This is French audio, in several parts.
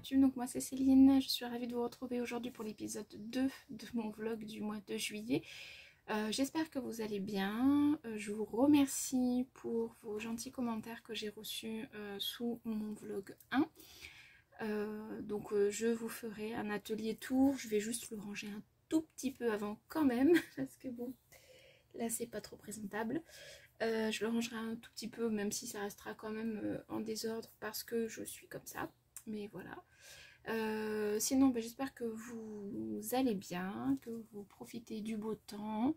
YouTube, donc moi c'est Céline, je suis ravie de vous retrouver aujourd'hui pour l'épisode 2 de mon vlog du mois de juillet. J'espère que vous allez bien, je vous remercie pour vos gentils commentaires que j'ai reçus sous mon vlog 1. Je vous ferai un atelier tour, je vais juste le ranger un tout petit peu avant quand même, parce que bon, là c'est pas trop présentable. Je le rangerai un tout petit peu, même si ça restera quand même en désordre parce que je suis comme ça, mais voilà. Sinon j'espère que vous allez bien, que vous profitez du beau temps,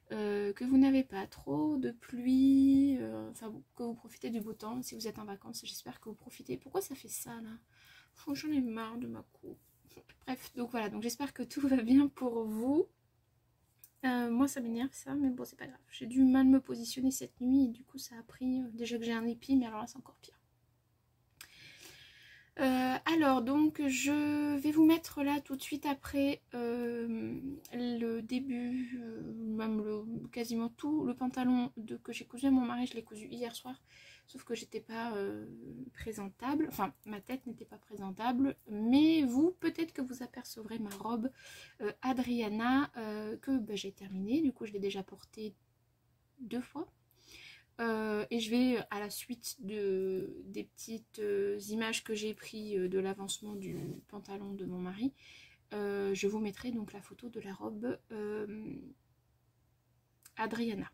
que vous n'avez pas trop de pluie, enfin que vous profitez du beau temps. Si vous êtes en vacances, j'espère que vous profitez. Pourquoi ça fait ça là? J'en ai marre de ma coupe. Bref, donc voilà, donc j'espère que tout va bien pour vous. Moi ça m'énerve ça, mais bon c'est pas grave. J'ai dû mal me positionner cette nuit et du coup ça a pris, déjà que j'ai un épi, mais alors là c'est encore pire. Alors donc je vais vous mettre là tout de suite après le début, quasiment tout le pantalon que j'ai cousu à mon mari. Je l'ai cousu hier soir, sauf que j'étais pas présentable, enfin ma tête n'était pas présentable, mais vous peut-être que vous apercevrez ma robe Adriana que j'ai terminée. Du coup je l'ai déjà portée 2 fois. Et je vais, à la suite des petites images que j'ai prises de l'avancement du pantalon de mon mari, je vous mettrai donc la photo de la robe Adriana.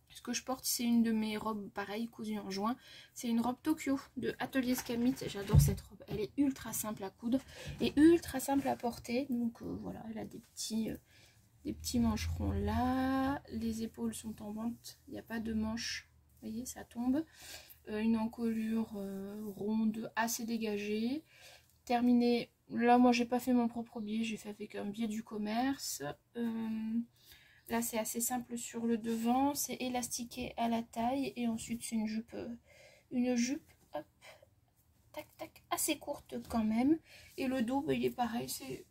Ce que je porte, c'est une de mes robes pareilles, cousues en juin. C'est une robe Tokyo de Atelier Scamit. J'adore cette robe. Elle est ultra simple à coudre et ultra simple à porter. Donc voilà, elle a des petits mancherons là, les épaules sont en vente, il n'y a pas de manches, vous voyez ça tombe, une encolure ronde assez dégagée, terminée, là moi j'ai pas fait mon propre biais, j'ai fait avec un biais du commerce, là c'est assez simple sur le devant, c'est élastiqué à la taille et ensuite c'est une jupe hop, tac tac, assez courte quand même, et le dos il est pareil, c'est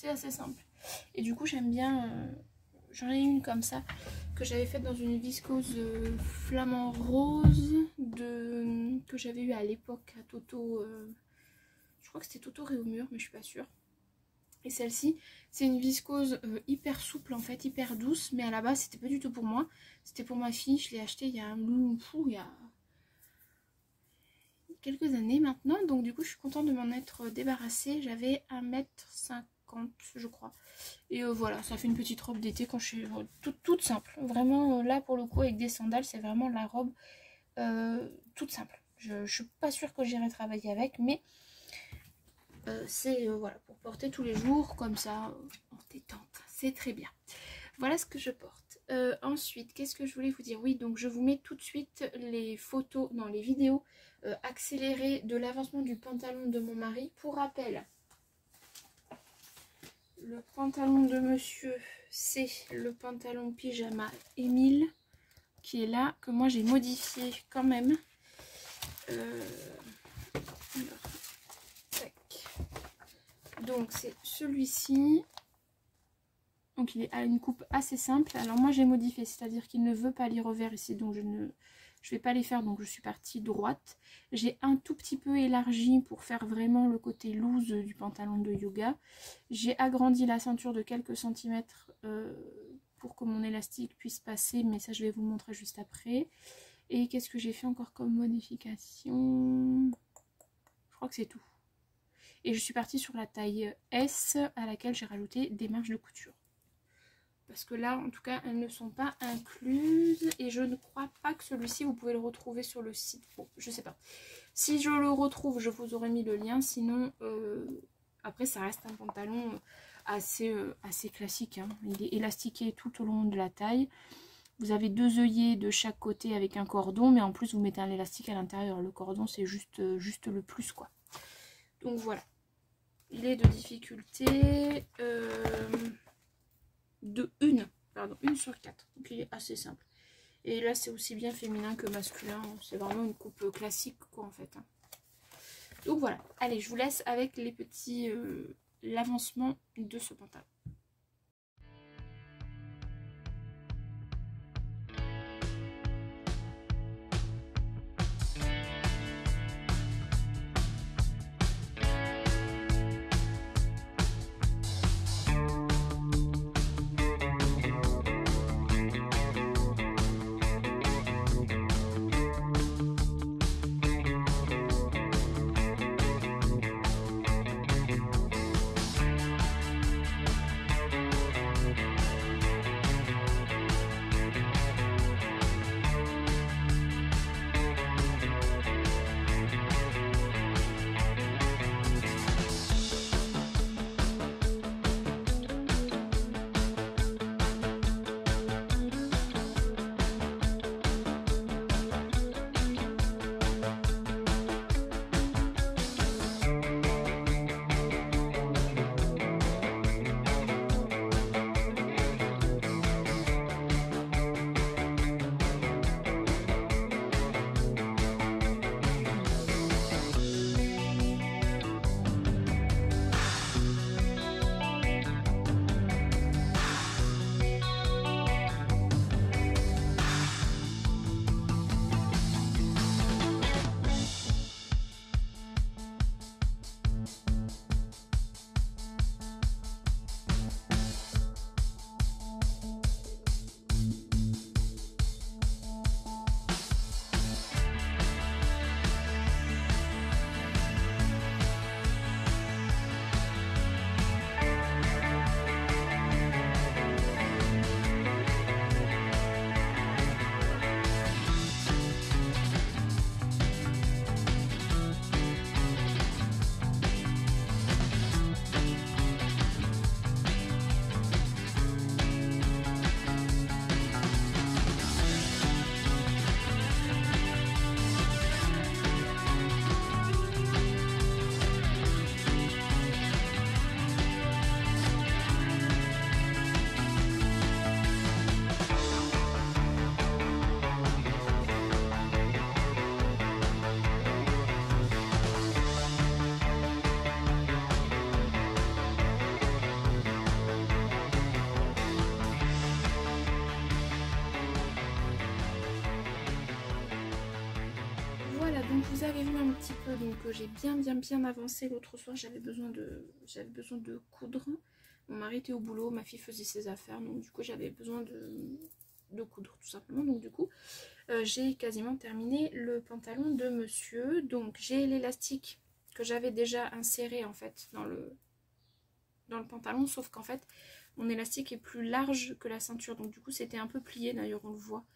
assez simple. Et du coup j'aime bien, j'en ai une comme ça que j'avais faite dans une viscose flamant rose que j'avais eu à l'époque à Toto, je crois que c'était Toto Réaumur mais je suis pas sûre. Et celle-ci c'est une viscose hyper souple en fait, hyper douce, mais à la base c'était pas du tout pour moi, c'était pour ma fille. Je l'ai acheté il y a quelques années maintenant, donc du coup je suis contente de m'en être débarrassée. J'avais 1,50 m je crois, et voilà, ça fait une petite robe d'été quand je suis toute simple, vraiment là pour le coup avec des sandales, c'est vraiment la robe toute simple. Je suis pas sûre que j'irai travailler avec, mais c'est voilà, pour porter tous les jours comme ça en détente, c'est très bien. Voilà ce que je porte. Ensuite, qu'est-ce que je voulais vous dire? Oui, donc je vous mets tout de suite les photos, non les vidéos accélérées de l'avancement du pantalon de mon mari. Pour rappel, le pantalon de monsieur, c'est le pantalon pyjama Émile qui est là, que moi j'ai modifié quand même. Donc c'est celui-ci. Donc il est à une coupe assez simple. Alors moi j'ai modifié, c'est-à-dire qu'il ne veut pas les revers ici, donc je vais pas les faire, donc je suis partie droite. J'ai un tout petit peu élargi pour faire vraiment le côté loose du pantalon de yoga. J'ai agrandi la ceinture de quelques centimètres pour que mon élastique puisse passer, mais ça je vais vous montrer juste après. Et qu'est-ce que j'ai fait encore comme modification? Je crois que c'est tout. Et je suis partie sur la taille S à laquelle j'ai rajouté des marges de couture. Parce que là, en tout cas, elles ne sont pas incluses. Et je ne crois pas que celui-ci, vous pouvez le retrouver sur le site. Bon, je sais pas. Si je le retrouve, je vous aurais mis le lien. Sinon, après, ça reste un pantalon assez classique, hein. Il est élastiqué tout au long de la taille. Vous avez 2 œillets de chaque côté avec un cordon. Mais en plus, vous mettez un élastique à l'intérieur. Le cordon, c'est juste le plus, quoi. Donc, voilà. Il est de difficulté... une sur 4, donc il est assez simple. Et là c'est aussi bien féminin que masculin, c'est vraiment une coupe classique quoi en fait, hein. Donc voilà, allez je vous laisse avec les petits l'avancement de ce pantalon. donc vous avez vu un petit peu, donc j'ai bien avancé l'autre soir, j'avais besoin de coudre. Mon mari était au boulot, ma fille faisait ses affaires, donc du coup j'avais besoin de coudre tout simplement. Donc du coup j'ai quasiment terminé le pantalon de monsieur. Donc j'ai l'élastique que j'avais déjà inséré en fait dans le pantalon, sauf qu'en fait mon élastique est plus large que la ceinture, donc du coup c'était un peu plié, d'ailleurs on le voit,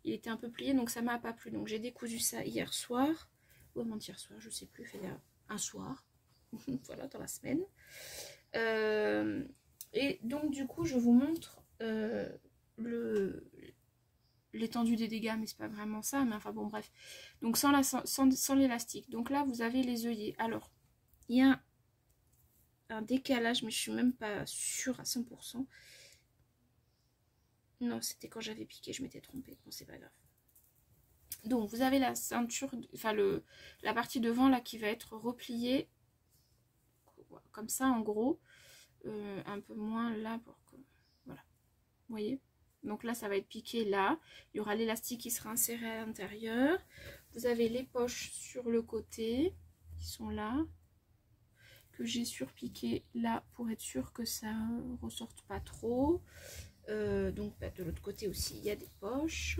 il était un peu plié, donc ça m'a pas plu. Donc j'ai décousu ça hier soir, ou avant-hier soir, je sais plus, fait un soir, voilà, dans la semaine. Et donc du coup je vous montre l'étendue des dégâts, mais c'est pas vraiment ça, mais enfin bon bref. Donc sans l'élastique. Donc là vous avez les œillets. Alors il y a un décalage, mais je suis même pas sûre à 100%. Non, c'était quand j'avais piqué, je m'étais trompée. Bon, c'est pas grave. Donc vous avez la ceinture, enfin la partie devant là qui va être repliée comme ça en gros, un peu moins là pour que, voilà, vous voyez. Donc là ça va être piqué là, il y aura l'élastique qui sera inséré à l'intérieur. Vous avez les poches sur le côté qui sont là, que j'ai surpiqué là pour être sûr que ça ressorte pas trop. Donc bah, de l'autre côté aussi il y a des poches,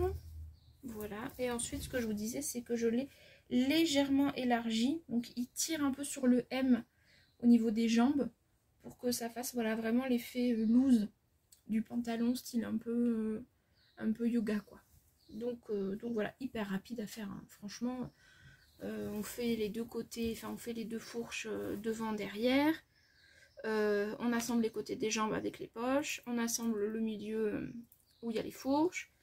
voilà. Et ensuite ce que je vous disais, c'est que je l'ai légèrement élargi, donc il tire un peu sur le M au niveau des jambes pour que ça fasse, voilà, vraiment l'effet loose du pantalon, style un peu yoga quoi. Donc voilà, hyper rapide à faire, hein. Franchement on fait les deux côtés, enfin on fait les deux fourches devant derrière. On assemble les côtés des jambes avec les poches, on assemble le milieu où il y a les fourches,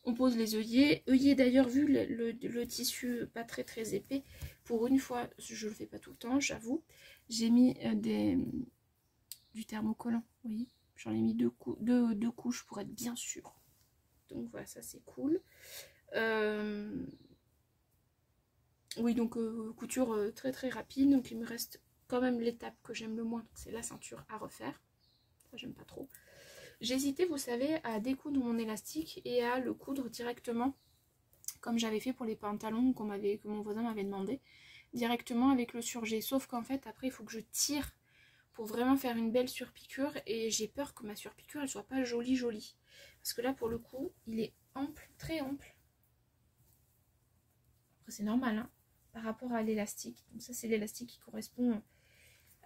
on pose les œillets. Œillets d'ailleurs, vu le tissu pas très épais, pour une fois, je le fais pas tout le temps, j'avoue, j'ai mis du thermocollant, vous voyez, j'en ai mis deux couches pour être bien sûre. Donc voilà, ça c'est cool. Oui, donc couture très rapide, donc il me reste quand même l'étape que j'aime le moins, c'est la ceinture à refaire. Ça j'aime pas trop. J'ai hésité, vous savez, à découdre mon élastique et à le coudre directement, comme j'avais fait pour les pantalons que mon voisin m'avait demandé, directement avec le surjet. Sauf qu'en fait, après, il faut que je tire pour vraiment faire une belle surpiqûre, et j'ai peur que ma surpiqûre, elle soit pas jolie. Parce que là, pour le coup, il est ample, très ample. Après, c'est normal, hein, par rapport à l'élastique. Donc ça, c'est l'élastique qui correspond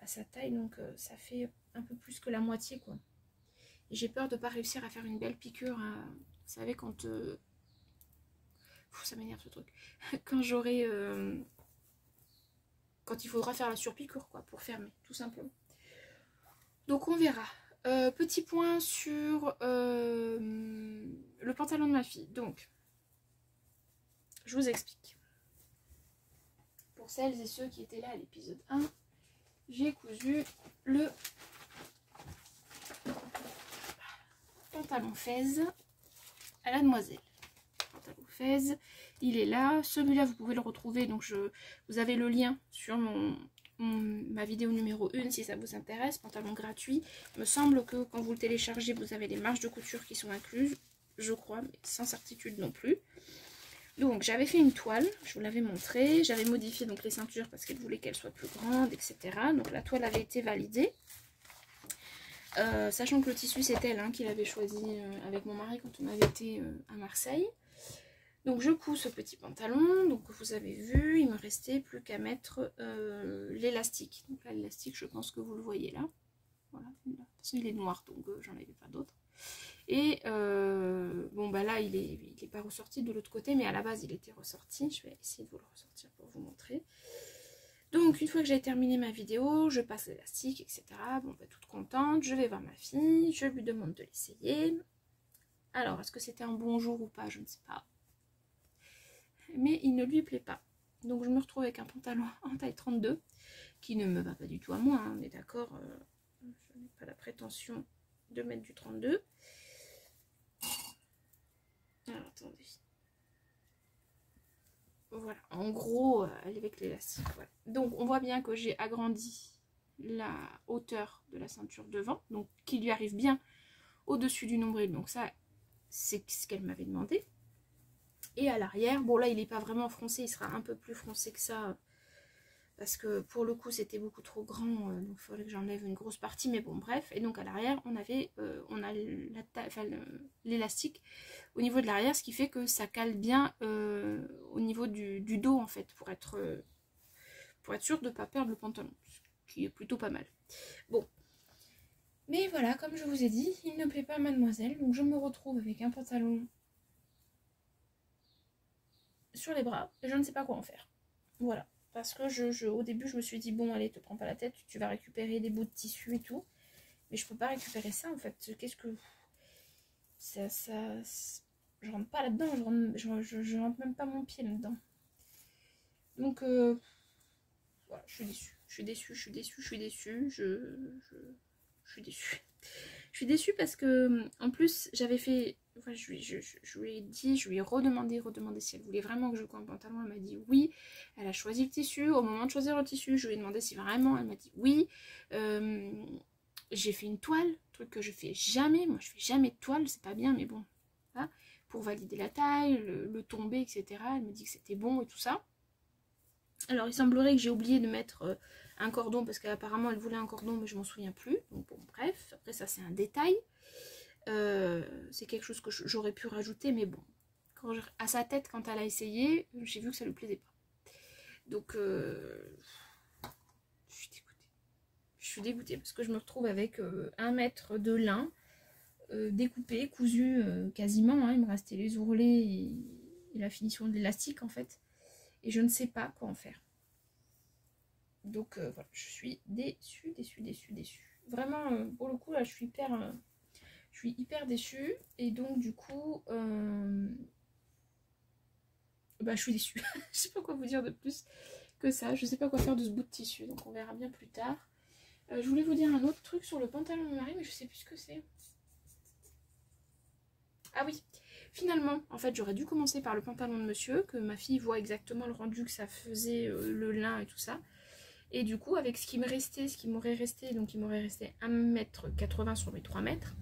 à sa taille, donc ça fait un peu plus que la moitié, quoi. Et j'ai peur de ne pas réussir à faire une belle piqûre, vous savez, quand ça m'énerve ce truc, quand j'aurai quand il faudra faire la surpiqûre, quoi, pour fermer, tout simplement. Donc on verra. Petit point sur le pantalon de ma fille. Donc je vous explique. Pour celles et ceux qui étaient là à l'épisode 1, j'ai cousu le pantalon fez à la demoiselle. Pantalon fez, il est là. Celui-là, vous pouvez le retrouver. Donc vous avez le lien sur ma vidéo numéro 1 si ça vous intéresse. Pantalon gratuit. Il me semble que quand vous le téléchargez, vous avez les marges de couture qui sont incluses, je crois, mais sans certitude non plus. Donc j'avais fait une toile, je vous l'avais montré. J'avais modifié donc les ceintures parce qu'elle voulait qu'elles soient plus grandes, etc. Donc la toile avait été validée. Sachant que le tissu c'est elle, hein, qui l'avait choisi avec mon mari quand on avait été à Marseille. Donc je couds ce petit pantalon, donc vous avez vu, il me restait plus qu'à mettre l'élastique. Donc là l'élastique, je pense que vous le voyez là. Voilà, de toute façon il est noir, donc j'en avais pas d'autre. Et bon bah là il est pas ressorti de l'autre côté, mais à la base il était ressorti. Je vais essayer de vous le ressortir pour vous montrer. Donc une fois que j'ai terminé ma vidéo, je passe l'élastique, etc. Bon bah toute contente, je vais voir ma fille, je lui demande de l'essayer. Alors est-ce que c'était un bon jour ou pas, je ne sais pas. Mais il ne lui plaît pas. Donc je me retrouve avec un pantalon en taille 32, qui ne me va pas du tout à moi, hein, on est d'accord, je n'ai pas la prétention de mettre du 32. Alors attendez. Voilà, en gros, elle est avec l'élastique. Voilà. Donc on voit bien que j'ai agrandi la hauteur de la ceinture devant, donc qui lui arrive bien au-dessus du nombril. Donc ça, c'est ce qu'elle m'avait demandé. Et à l'arrière, bon là il n'est pas vraiment froncé, il sera un peu plus froncé que ça. Parce que pour le coup c'était beaucoup trop grand, donc il faudrait que j'enlève une grosse partie, mais bon bref. Et donc à l'arrière on a l'élastique au niveau de l'arrière, ce qui fait que ça cale bien au niveau du dos en fait, pour être sûr de ne pas perdre le pantalon, ce qui est plutôt pas mal. Bon, mais voilà, comme je vous ai dit, il ne plaît pas à mademoiselle, donc je me retrouve avec un pantalon sur les bras, et je ne sais pas quoi en faire. Voilà. Parce que au début, je me suis dit, bon, allez, te prends pas la tête, tu vas récupérer des bouts de tissu et tout. Mais je peux pas récupérer ça, en fait. Qu'est-ce que... Je rentre pas là-dedans, je rentre même pas mon pied là-dedans. Donc, voilà, je suis déçue. Je suis déçue. Je suis déçue. Je suis déçue parce que, en plus, j'avais fait... Enfin, je lui ai dit, je lui ai redemandé si elle voulait vraiment que je colle un pantalon. Elle m'a dit oui. Elle a choisi le tissu. Au moment de choisir le tissu, je lui ai demandé si vraiment. Elle m'a dit oui. J'ai fait une toile, truc que je fais jamais. Moi, je fais jamais de toile, c'est pas bien, mais bon. Voilà. Pour valider la taille, le tomber, etc. Elle me dit que c'était bon et tout ça. Alors, il semblerait que j'ai oublié de mettre un cordon parce qu'apparemment, elle voulait un cordon, mais je m'en souviens plus. Donc, bon, bref. Après, ça, c'est un détail. C'est quelque chose que j'aurais pu rajouter, mais bon, à sa tête, quand elle a essayé, j'ai vu que ça lui plaisait pas. Donc je suis dégoûtée parce que je me retrouve avec 1 mètre de lin découpé, cousu quasiment, hein. Il me restait les ourlets et la finition de l'élastique en fait, et je ne sais pas quoi en faire. Donc voilà, je suis déçue. Vraiment, pour le coup là, je suis hyper déçue, et donc du coup bah, je suis déçue. Je sais pas quoi vous dire de plus que ça, je sais pas quoi faire de ce bout de tissu, donc on verra bien plus tard. Je voulais vous dire un autre truc sur le pantalon de mon mari, mais je sais plus ce que c'est. Ah oui, finalement, en fait j'aurais dû commencer par le pantalon de monsieur, que ma fille voit exactement le rendu que ça faisait, le lin et tout ça. Et du coup, avec ce qui me restait, ce qui m'aurait resté, donc il m'aurait resté 1,80 m sur mes 3 mètres.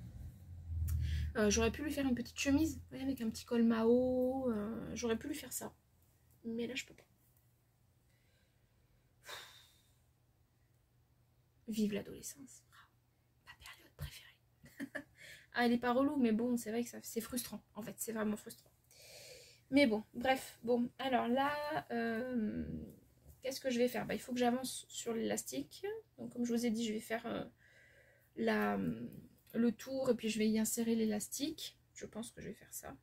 J'aurais pu lui faire une petite chemise, ouais, avec un petit col Mao, j'aurais pu lui faire ça. Mais là, je peux pas. Vive l'adolescence. Ma période préférée. Ah, elle est pas relou, mais bon, c'est vrai que c'est frustrant. En fait, c'est vraiment frustrant. Mais bon, bref. Bon, alors là, qu'est-ce que je vais faire? Bah, il faut que j'avance sur l'élastique. Donc, comme je vous ai dit, je vais faire le tour et puis je vais y insérer l'élastique. Je pense que je vais faire ça.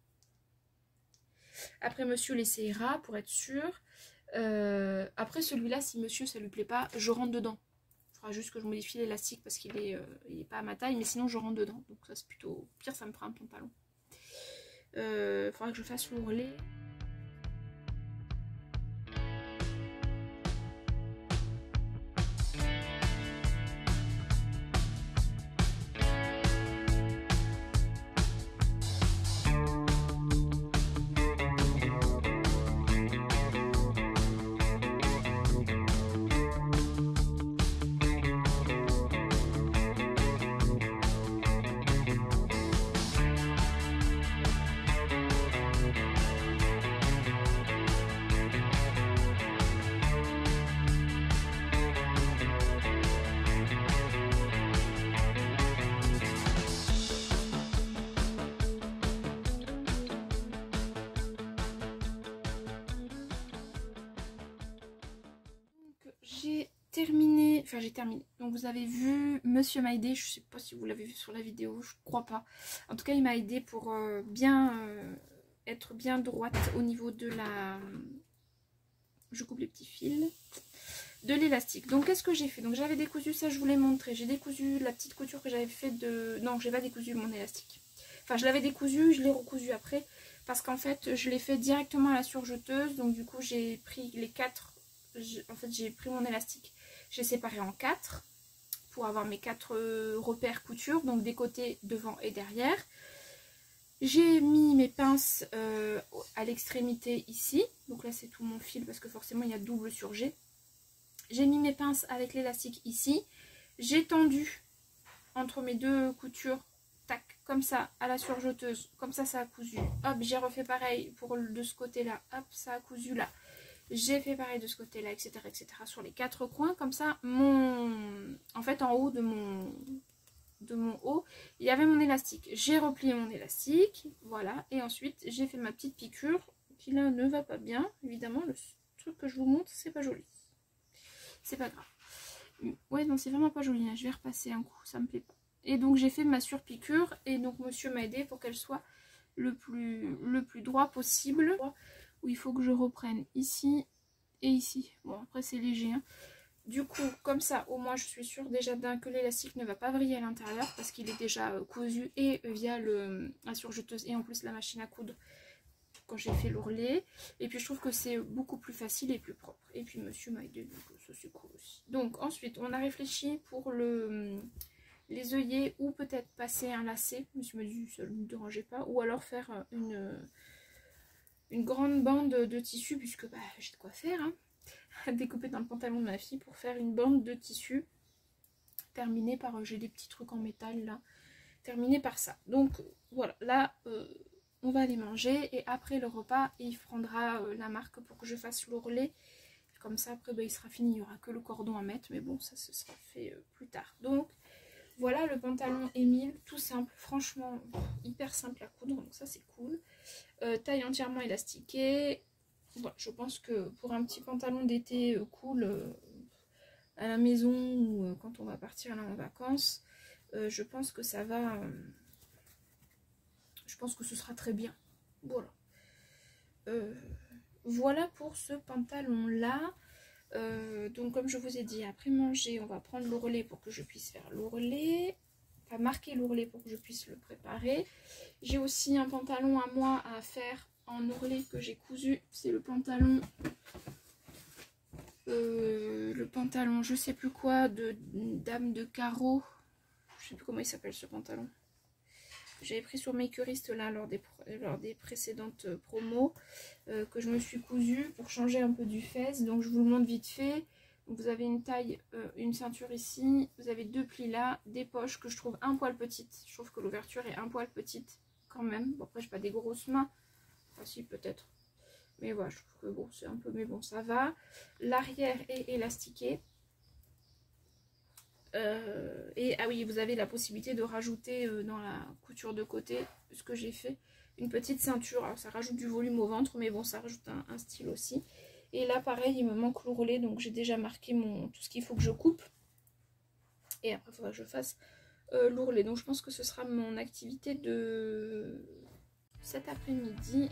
Après, monsieur l'essayera pour être sûr. Après, celui-là, si monsieur, ça lui plaît pas, je rentre dedans. Il faudra juste que je modifie l'élastique parce qu'il est, pas à ma taille, mais sinon, je rentre dedans. Donc, ça, c'est plutôt pire, ça me fera un pantalon. Il faudra que je fasse l'ourlet. J'ai terminé. Donc vous avez vu, monsieur m'a aidé. Je sais pas si vous l'avez vu sur la vidéo, je crois pas. En tout cas, il m'a aidé pour être bien droite au niveau de la... Je coupe les petits fils. De l'élastique. Donc qu'est-ce que j'ai fait? Donc j'avais décousu, ça je vous l'ai montré. J'ai décousu la petite couture que j'avais fait de... Non, j'ai pas décousu mon élastique. Enfin, je l'avais décousu, je l'ai recousu après. Parce qu'en fait, je l'ai fait directement à la surjeteuse. Donc du coup, j'ai pris les 4... En fait, j'ai pris mon élastique. J'ai séparé en 4 pour avoir mes 4 repères couture, donc des côtés, devant et derrière. J'ai mis mes pinces à l'extrémité ici, donc là c'est tout mon fil parce que forcément il y a double surjet. J'ai mis mes pinces avec l'élastique ici, j'ai tendu entre mes 2 coutures, tac, comme ça à la surjeteuse, comme ça a cousu. Hop, j'ai refait pareil pour de ce côté-là, hop, ça a cousu là. J'ai fait pareil de ce côté-là, etc., etc. sur les 4 coins, comme ça, en fait, en haut de mon haut, il y avait mon élastique. J'ai replié mon élastique, voilà, et ensuite, j'ai fait ma petite piqûre, qui là ne va pas bien, évidemment, le truc que je vous montre, c'est pas joli. C'est pas grave. Ouais, non, c'est vraiment pas joli, hein. Je vais repasser un coup, ça me plaît pas. Et donc, j'ai fait ma surpiqûre, et donc, monsieur m'a aidé pour qu'elle soit le plus droit possible. Où il faut que je reprenne ici et ici. Bon, après c'est léger, hein. Du coup, comme ça, au moins je suis sûre déjà d'un que l'élastique ne va pas vriller à l'intérieur parce qu'il est déjà cousu et via la surjeteuse et en plus la machine à coudre quand j'ai fait l'ourlet. Et puis je trouve que c'est beaucoup plus facile et plus propre. Et puis monsieur m'a aidé, donc ça c'est cool aussi. Donc ensuite, on a réfléchi pour les œillets ou peut-être passer un lacet. Monsieur m'a dit ça ne me dérangeait pas. Ou alors faire une grande bande de tissu puisque bah, j'ai de quoi faire, hein. Découper dans le pantalon de ma fille pour faire une bande de tissu terminée par, j'ai des petits trucs en métal là, terminée par ça. Donc voilà, là on va aller manger et après le repas il prendra la marque pour que je fasse l'ourlet. Comme ça après bah, il sera fini, il n'y aura que le cordon à mettre, mais bon ça ce sera fait plus tard. Donc voilà le pantalon Émile, tout simple, franchement hyper simple à coudre, donc ça c'est cool. Taille entièrement élastiquée. Voilà, je pense que pour un petit pantalon d'été cool à la maison ou quand on va partir là en vacances, je pense que ça va, je pense que ce sera très bien. Voilà. Voilà pour ce pantalon là. Donc comme je vous ai dit, après manger on va prendre l'ourlet pour que je puisse faire l'ourlet, enfin marquer l'ourlet pour que je puisse le préparer. J'ai aussi un pantalon à moi à faire en ourlet que j'ai cousu, c'est le pantalon je sais plus quoi de dame de carreau, je sais plus comment il s'appelle ce pantalon. J'avais pris sur Makerist là lors des précédentes promos que je me suis cousu pour changer un peu du fez. Donc je vous le montre vite fait. Donc, vous avez une taille, une ceinture ici, vous avez 2 plis là, des poches que je trouve un poil petites. Je trouve que l'ouverture est un poil petite quand même. Bon après j'ai pas des grosses mains, enfin si peut-être. Mais voilà, je trouve que bon c'est un peu, mais bon ça va. L'arrière est élastiqué. Et ah oui, vous avez la possibilité de rajouter dans la couture de côté, ce que j'ai fait, une petite ceinture. Alors ça rajoute du volume au ventre, mais bon ça rajoute un style aussi. Et là pareil, il me manque l'ourlet, donc j'ai déjà marqué tout ce qu'il faut que je coupe. Et après il faudra que je fasse l'ourlet. Donc je pense que ce sera mon activité de cet après-midi.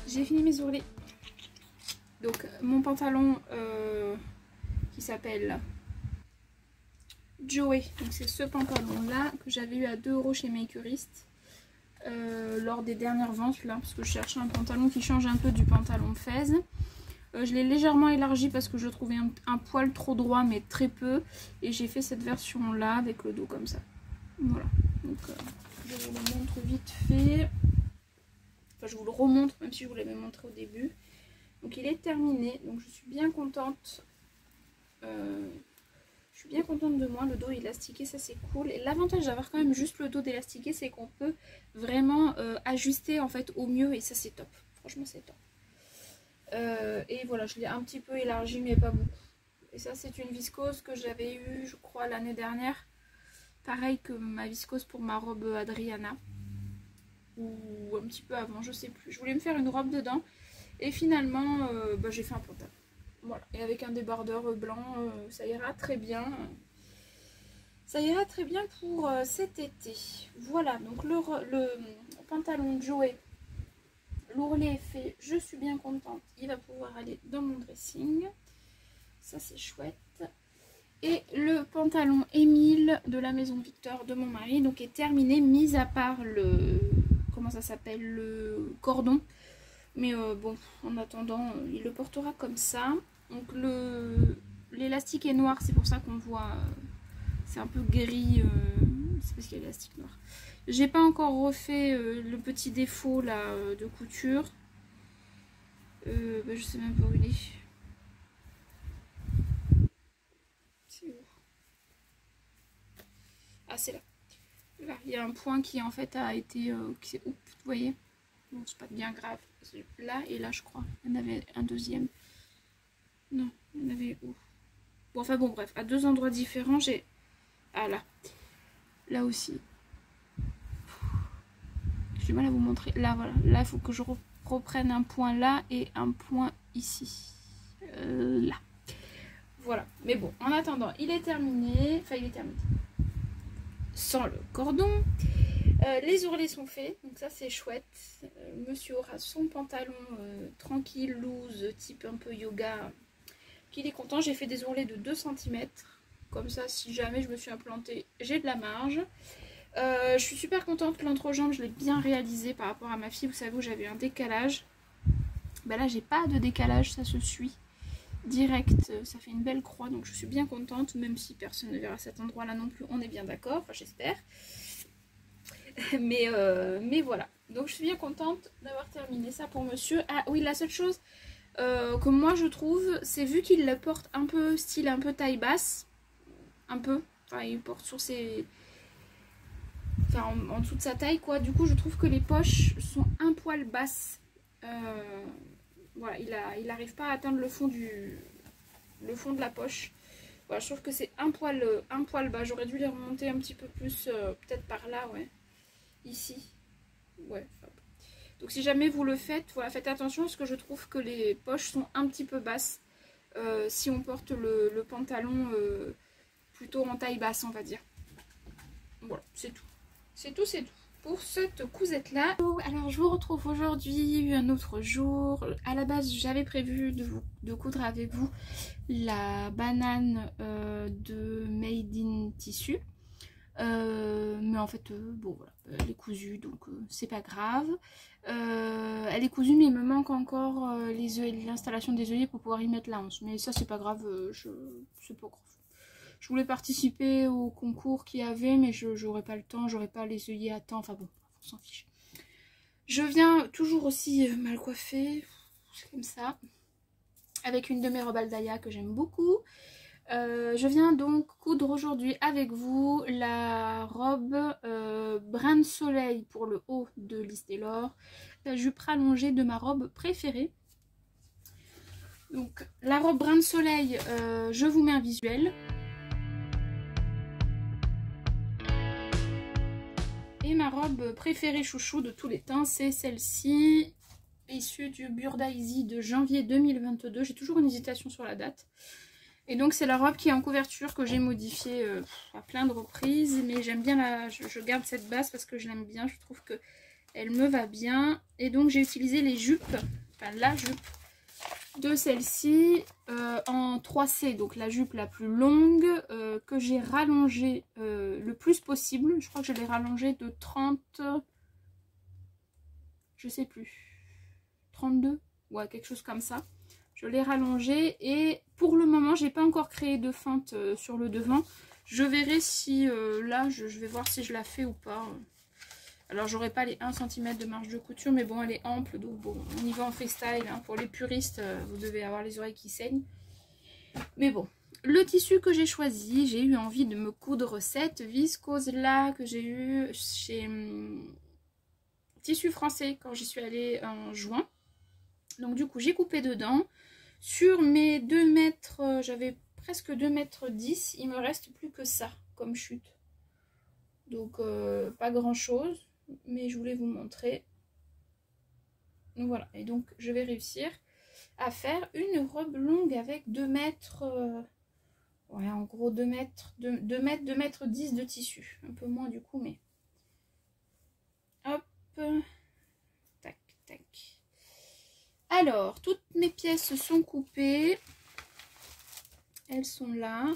J'ai fini mes ourlets. Donc mon pantalon qui s'appelle Joey. Donc c'est ce pantalon là que j'avais eu à 2 € chez Makerist lors des dernières ventes là, parce que je cherchais un pantalon qui change un peu du pantalon fez. Je l'ai légèrement élargi parce que je trouvais un poil trop droit, mais très peu. Et j'ai fait cette version là avec le dos comme ça. Voilà. Donc je vous le montre vite fait. Enfin, je vous le remontre, même si je vous l'avais montré au début. Donc il est terminé. Donc je suis bien contente. Je suis bien contente de moi. Le dos élastiqué, ça c'est cool. Et l'avantage d'avoir quand même juste le dos élastiqué, c'est qu'on peut vraiment ajuster en fait au mieux. Et ça c'est top. Franchement c'est top. Et voilà, je l'ai un petit peu élargi, mais pas beaucoup. Et ça c'est une viscose que j'avais eu, je crois, l'année dernière. Pareil que ma viscose pour ma robe Adriana. Ou un petit peu avant, je sais plus. Je voulais me faire une robe dedans. Et finalement, j'ai fait un pantalon. Voilà. Et avec un débardeur blanc, ça ira très bien. Ça ira très bien pour cet été. Voilà, donc le pantalon de Joey, l'ourlet est fait, je suis bien contente. Il va pouvoir aller dans mon dressing. Ça c'est chouette. Et le pantalon Émile de la maison Victor de mon mari, donc est terminé, mis à part le... comment ça s'appelle, le cordon. Mais bon, en attendant, il le portera comme ça. Donc l'élastique est noir, c'est pour ça qu'on voit... c'est un peu gris, c'est parce qu'il y a l'élastique noir. J'ai pas encore refait le petit défaut là de couture. Je sais même pas où il est. C'est où? Ah, c'est là. Là, il y a un point qui en fait a été... oups, vous voyez? Bon, c'est pas bien grave. Là et là, je crois. Il y en avait un deuxième. Non, il y en avait où? Bon, enfin bon, bref. À deux endroits différents, j'ai... Ah, là. Là aussi. J'ai du mal à vous montrer. Là, voilà. Là, il faut que je reprenne un point là et un point ici. Là. Voilà. Mais bon, en attendant, il est terminé. Enfin, il est terminé. Sans le cordon. Les ourlets sont faits, donc ça c'est chouette. Monsieur aura son pantalon tranquille, loose, type un peu yoga, qu'il est content. J'ai fait des ourlets de 2 cm, comme ça si jamais je me suis implantée, j'ai de la marge. Je suis super contente que l'entrejambe, je l'ai bien réalisé par rapport à ma fille. Vous savez où j'avais un décalage. Ben là j'ai pas de décalage, ça se suit direct, ça fait une belle croix, donc je suis bien contente, même si personne ne verra cet endroit là non plus, on est bien d'accord, enfin j'espère. Mais voilà, donc je suis bien contente d'avoir terminé ça pour monsieur. Ah oui, la seule chose que moi je trouve, c'est vu qu'il le porte un peu style un peu taille basse, un peu, enfin il porte sur ses... enfin en dessous de sa taille quoi, du coup je trouve que les poches sont un poil basses. Voilà, il arrive pas à atteindre le fond de la poche. Voilà, je trouve que c'est un poil bas, j'aurais dû les remonter un petit peu plus, peut-être par là, ouais. Ici, ouais. Donc si jamais vous le faites, voilà, faites attention parce que je trouve que les poches sont un petit peu basses si on porte le pantalon plutôt en taille basse, on va dire. Voilà, c'est tout. C'est tout pour cette cousette là. Alors je vous retrouve aujourd'hui, un autre jour. À la base j'avais prévu de coudre avec vous la banane de Made in Tissu. Mais en fait bon voilà, elle est cousue donc c'est pas grave. Elle est cousue mais il me manque encore l'installation des œillets pour pouvoir y mettre la hanche, mais ça c'est pas grave, c'est pas grave. Je voulais participer au concours qu'il y avait, mais j'aurais pas le temps, j'aurais pas les œillets à temps, enfin bon, on s'en fiche. Je viens toujours aussi mal coiffée, c'est comme ça, avec une de mes robes Aldaya que j'aime beaucoup. Je viens donc coudre aujourd'hui avec vous la robe Brin de Soleil pour le haut de Lys Taylor, la jupe rallongée de ma robe préférée. Donc la robe Brin de Soleil, je vous mets un visuel. Et ma robe préférée chouchou de tous les temps, c'est celle-ci, issue du Burda Easy de janvier 2022. J'ai toujours une hésitation sur la date. Et donc c'est la robe qui est en couverture que j'ai modifiée à plein de reprises. Mais j'aime bien je garde cette base parce que je l'aime bien. Je trouve que elle me va bien. Et donc j'ai utilisé les jupes, enfin la jupe de celle-ci en 3C. Donc la jupe la plus longue que j'ai rallongée le plus possible. Je crois que je l'ai rallongée de 30... je sais plus. 32 ouais, quelque chose comme ça. Je l'ai rallongée et pour le moment j'ai pas encore créé de fente sur le devant. Je verrai si là je vais voir si je la fais ou pas. Alors j'aurai pas les 1 cm de marge de couture, mais bon elle est ample, donc bon on y va en freestyle, hein. Pour les puristes vous devez avoir les oreilles qui saignent. Mais bon, le tissu que j'ai choisi, j'ai eu envie de me coudre cette viscose là que j'ai eu chez Tissu Français quand j'y suis allée en juin. Donc du coup j'ai coupé dedans. Sur mes 2 mètres, j'avais presque 2 mètres 10, il me reste plus que ça comme chute. Donc pas grand chose, mais je voulais vous montrer. Donc voilà, et donc je vais réussir à faire une robe longue avec 2 mètres Ouais, en gros 2 mètres, 2 mètres 10 de tissu. Un peu moins du coup, mais... Hop. Tac, tac. Alors, toutes mes pièces sont coupées. Elles sont là.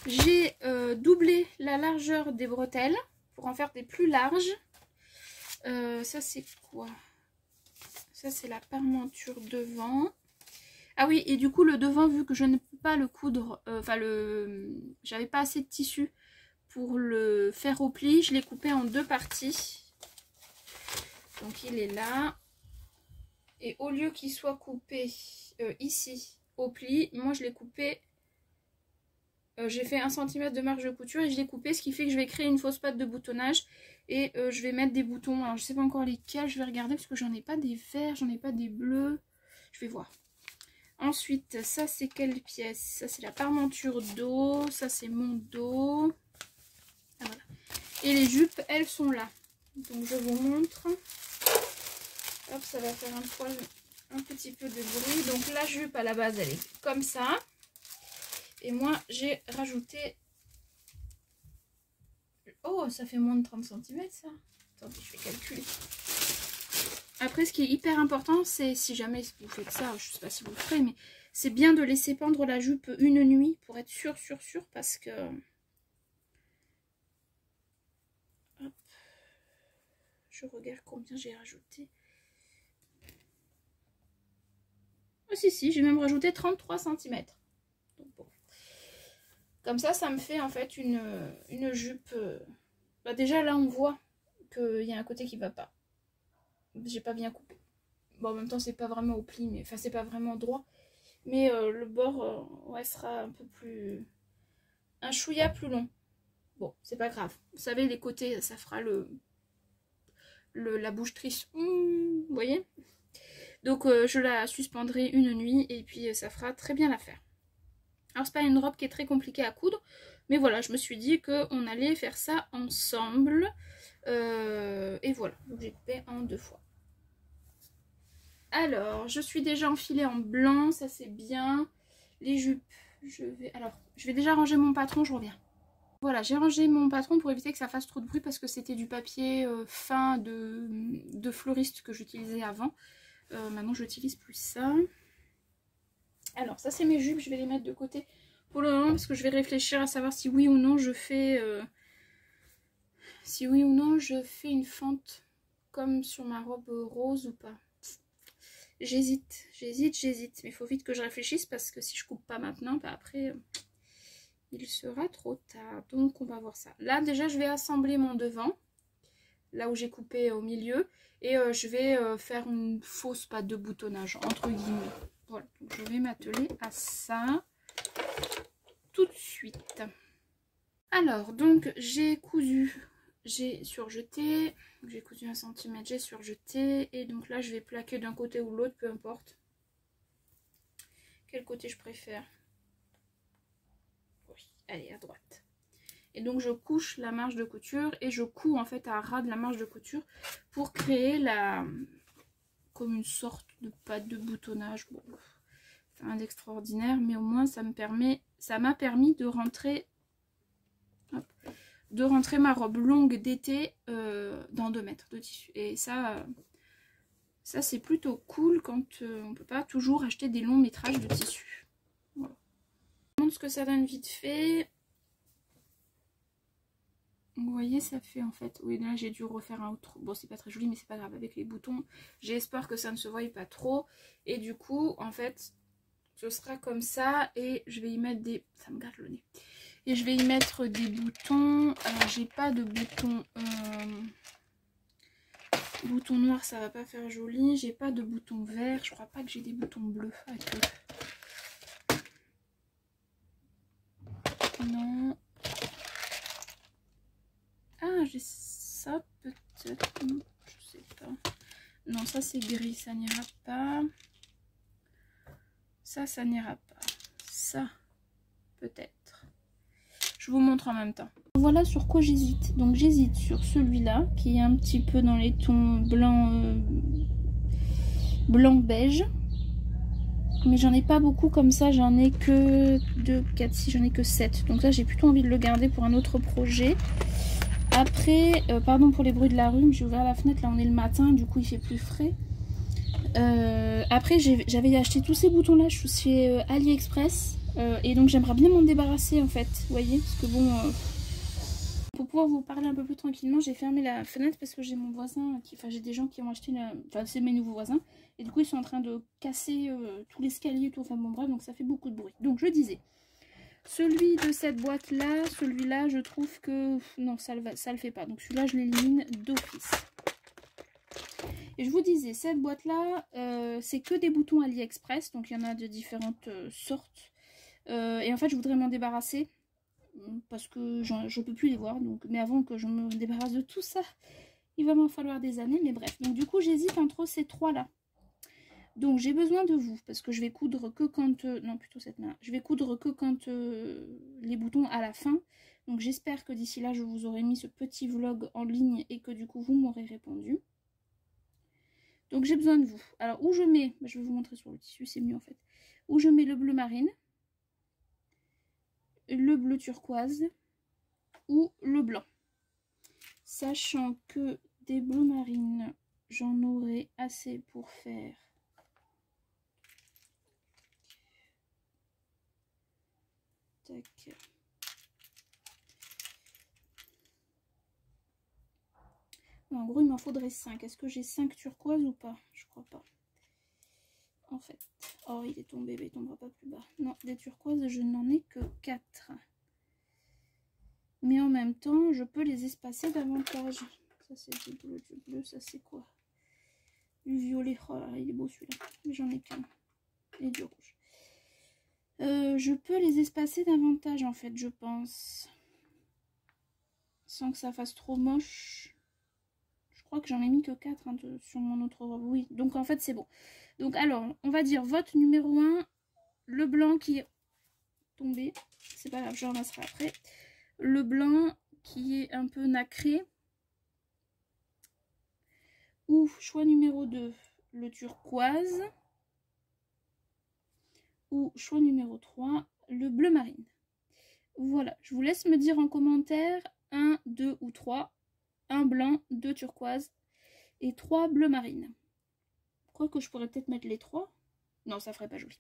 J'ai doublé la largeur des bretelles pour en faire des plus larges. Ça, c'est quoi? Ça, c'est la parmenture devant. Ah oui, et du coup, le devant, vu que je ne peux pas le coudre, j'avais pas assez de tissu pour le faire au pli, je l'ai coupé en 2 parties. Donc, il est là. Et au lieu qu'il soit coupé ici, au pli, moi, je l'ai coupé... j'ai fait 1 cm de marge de couture et je l'ai coupé, ce qui fait que je vais créer une fausse patte de boutonnage. Et je vais mettre des boutons. Alors, je sais pas encore lesquels, je vais regarder parce que j'en ai pas des verts, j'en ai pas des bleus. Je vais voir. Ensuite, ça c'est quelle pièce? Ça c'est la parmenture dos, ça c'est mon dos. Ah, voilà. Et les jupes, elles sont là. Donc je vous montre. Hop, ça va faire un petit peu de bruit. Donc la jupe à la base, elle est comme ça. Et moi, j'ai rajouté... Oh, ça fait moins de 30 cm ça. Attendez, je vais calculer. Après, ce qui est hyper important, c'est si jamais vous faites ça, je sais pas si vous le ferez, mais c'est bien de laisser pendre la jupe une nuit pour être sûr, parce que... Hop. Je regarde combien j'ai rajouté. Oh si, j'ai même rajouté 33 cm. Donc bon. Comme ça me fait en fait une jupe... Bah déjà là, on voit qu'il y a un côté qui va pas. J'ai pas bien coupé. Bon, en même temps, c'est pas vraiment au pli, mais enfin, c'est pas vraiment droit. Mais le bord, ouais, sera un peu plus... un chouïa plus long. Bon, c'est pas grave. Vous savez, les côtés, ça fera la bouche-triche. Vous voyez? Donc, je la suspendrai une nuit et puis ça fera très bien l'affaire. Alors, c'est pas une robe qui est très compliquée à coudre. Mais voilà, je me suis dit qu'on allait faire ça ensemble. Et voilà, donc j'ai coupé en 2 fois. Alors, je suis déjà enfilée en blanc, ça c'est bien. Les jupes, je vais déjà ranger mon patron, je reviens. Voilà, j'ai rangé mon patron pour éviter que ça fasse trop de bruit parce que c'était du papier fin de fleuriste que j'utilisais avant. Maintenant, je n'utilise plus ça. Alors, ça c'est mes jupes, je vais les mettre de côté pour le moment parce que je vais réfléchir à savoir si oui ou non je fais... si oui ou non je fais une fente comme sur ma robe rose ou pas. J'hésite. Mais il faut vite que je réfléchisse parce que si je coupe pas maintenant, bah après, il sera trop tard. Donc, on va voir ça. Là, déjà, je vais assembler mon devant, là où j'ai coupé au milieu. Et je vais faire une fausse patte de boutonnage, entre guillemets. Voilà, donc je vais m'atteler à ça tout de suite. Alors, donc, j'ai cousu, j'ai surjeté... J'ai cousu 1 cm, j'ai surjeté. Et donc là, je vais plaquer d'un côté ou l'autre, peu importe. Quel côté je préfère? Oui, allez, à droite. Et donc, je couche la marge de couture. Et je couds en fait à ras de la marge de couture pour créer comme une sorte de patte de boutonnage. Bon, c'est rien d'extraordinaire, mais au moins, ça m'a permis de rentrer... Hop, de rentrer ma robe longue d'été dans 2 mètres de tissu. Et ça c'est plutôt cool quand on peut pas toujours acheter des longs métrages de tissu. Voilà. Je vous montre ce que ça donne vite fait. Vous voyez, ça fait en fait... Oui, là j'ai dû refaire un autre... Bon, c'est pas très joli, mais c'est pas grave. Avec les boutons, j'espère que ça ne se voit pas trop. Et du coup, en fait, ce sera comme ça. Et je vais y mettre des... Ça me gratte le nez. Et je vais y mettre des boutons. Alors, j'ai pas de boutons... Boutons noirs, ça va pas faire joli. J'ai pas de boutons verts. Je crois pas que j'ai des boutons bleus. Non. Ah, j'ai ça peut-être. Je sais pas. Non, ça c'est gris. Ça n'ira pas. Ça n'ira pas. Ça, peut-être. Je vous montre en même temps. Voilà sur quoi j'hésite. Donc j'hésite sur celui-là qui est un petit peu dans les tons blanc beige. Mais j'en ai pas beaucoup comme ça, j'en ai que 2, 4, 6, j'en ai que 7. Donc ça j'ai plutôt envie de le garder pour un autre projet. Après, pardon pour les bruits de la rue, j'ai ouvert la fenêtre, là on est le matin, du coup il fait plus frais. Après j'avais acheté tous ces boutons là, je suis chez AliExpress. Et donc j'aimerais bien m'en débarrasser en fait, vous voyez, parce que bon... Pour pouvoir vous parler un peu plus tranquillement, j'ai fermé la fenêtre parce que j'ai mon voisin, enfin j'ai des gens qui ont acheté, enfin c'est mes nouveaux voisins, et du coup ils sont en train de casser tout l'escalier et tout, enfin bon bref, donc ça fait beaucoup de bruit. Donc je disais, celui de cette boîte là, celui-là je trouve que non ça le fait pas, donc celui-là je l'élimine d'office. Et je vous disais, cette boîte là, c'est que des boutons AliExpress, donc il y en a de différentes sortes, et en fait je voudrais m'en débarrasser. Parce que je peux plus les voir, donc, mais avant que je me débarrasse de tout ça, il va m'en falloir des années, mais bref. Donc du coup j'hésite entre ces trois là. Donc j'ai besoin de vous, parce que je vais coudre que quand... non, plutôt cette main. Je vais coudre que quand les boutons à la fin. Donc j'espère que d'ici là je vous aurai mis ce petit vlog en ligne et que du coup vous m'aurez répondu. Donc j'ai besoin de vous. Alors où je mets, je vais vous montrer sur le tissu, c'est mieux en fait. Où je mets le bleu marine, le bleu turquoise ou le blanc. Sachant que des bleus marines, j'en aurai assez pour faire tac. En gros il m'en faudrait 5. Est-ce que j'ai 5 turquoises ou pas? Je crois pas. En fait. Oh il est tombé, mais il tombera pas plus bas. Non, des turquoises je n'en ai que 4. Mais en même temps je peux les espacer davantage. Ça c'est du bleu, ça c'est quoi? Du violet, oh là, il est beau celui-là. Mais j'en ai qu'un. Et du rouge. Je peux les espacer davantage en fait, je pense. Sans que ça fasse trop moche. Je crois que j'en ai mis que 4 hein, sur mon autre robe. Oui, donc en fait c'est bon. Donc alors, on va dire vote numéro 1. Le blanc qui est tombé. C'est pas grave, je ramasserai après. Le blanc qui est un peu nacré. Ou choix numéro 2, le turquoise. Ou choix numéro 3, le bleu marine. Voilà, je vous laisse me dire en commentaire 1, 2 ou 3. 1 blanc, 2 turquoise et 3 bleu marine. Je crois que je pourrais peut-être mettre les 3. Non, ça ferait pas joli.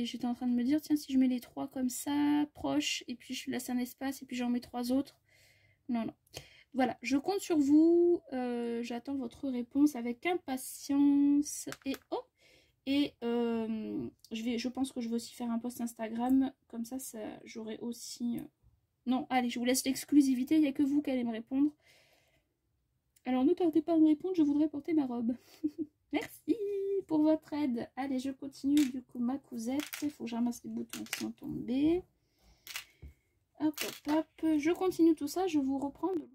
J'étais en train de me dire, tiens, si je mets les 3 comme ça, proches, et puis je laisse un espace, et puis j'en mets 3 autres. Non, non. Voilà, je compte sur vous. J'attends votre réponse avec impatience. Et oh! Et je pense que je vais aussi faire un post Instagram. Comme ça j'aurai aussi... Non, allez, je vous laisse l'exclusivité. Il n'y a que vous qui allez me répondre. Alors ne tardez pas à me répondre, je voudrais porter ma robe. Merci pour votre aide. Allez, je continue du coup ma cousette. Il faut que je ramasse les boutons qui sont tombés. Hop, hop, hop. Je continue tout ça, je vous reprends de l'autre.